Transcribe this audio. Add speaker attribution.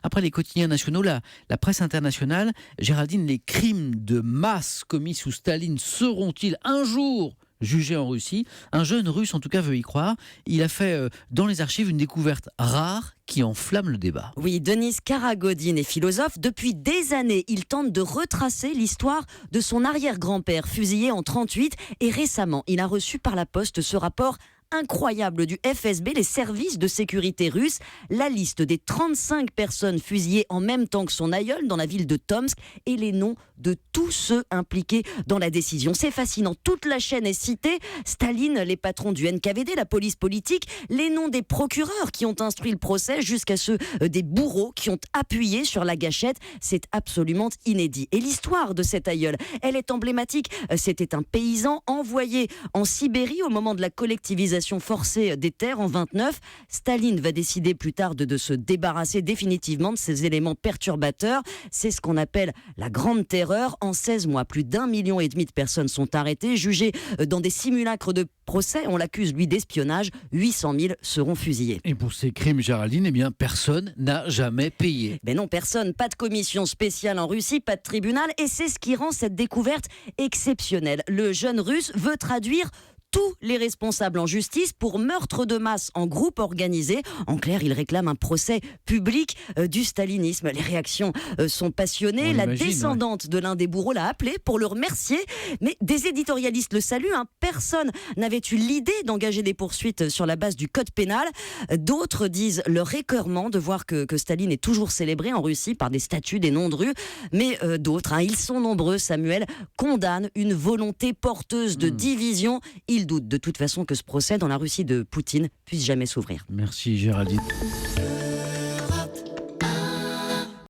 Speaker 1: Après les quotidiens nationaux, la presse internationale, Géraldine, les crimes de masse commis sous Staline seront-ils un jour jugé en Russie? Un jeune russe, en tout cas, veut y croire. Il a fait dans les archives une découverte rare qui enflamme le débat.
Speaker 2: Oui, Denis Karagodin est philosophe. Depuis des années, il tente de retracer l'histoire de son arrière-grand-père fusillé en 1938. Et récemment, il a reçu par la poste ce rapport incroyable du FSB, les services de sécurité russes, la liste des 35 personnes fusillées en même temps que son aïeul dans la ville de Tomsk et les noms de tous ceux impliqués dans la décision. C'est fascinant, toute la chaîne est citée. Staline, les patrons du NKVD, la police politique, les noms des procureurs qui ont instruit le procès jusqu'à ceux des bourreaux qui ont appuyé sur la gâchette. C'est absolument inédit. Et l'histoire de cet aïeul, elle est emblématique. C'était un paysan envoyé en Sibérie au moment de la collectivisation forcée des terres en 1929. Staline va décider plus tard de se débarrasser définitivement de ces éléments perturbateurs. C'est ce qu'on appelle la Grande Terreur. En 16 mois, plus d'1,5 million de personnes sont arrêtées, jugées dans des simulacres de procès. On l'accuse, lui, d'espionnage. 800 000 seront fusillés.
Speaker 1: Et pour ces crimes, Géraldine, eh bien, personne n'a jamais payé.
Speaker 2: Ben non, personne. Pas de commission spéciale en Russie, pas de tribunal. Et c'est ce qui rend cette découverte exceptionnelle. Le jeune russe veut traduire tous les responsables en justice pour meurtre de masse en groupe organisé. En clair, il réclame un procès public du stalinisme. Les réactions sont passionnées. La descendante de l'un des bourreaux l'a appelé pour le remercier. Mais des éditorialistes le saluent. Personne n'avait eu l'idée d'engager des poursuites sur la base du code pénal. D'autres disent leur écœurement de voir que Staline est toujours célébré en Russie par des statues, des noms de rues. Mais d'autres, ils sont nombreux, Samuel, condamnent une volonté porteuse de division. Il doute de toute façon que ce procès dans la Russie de Poutine puisse jamais s'ouvrir.
Speaker 1: Merci Géraldine.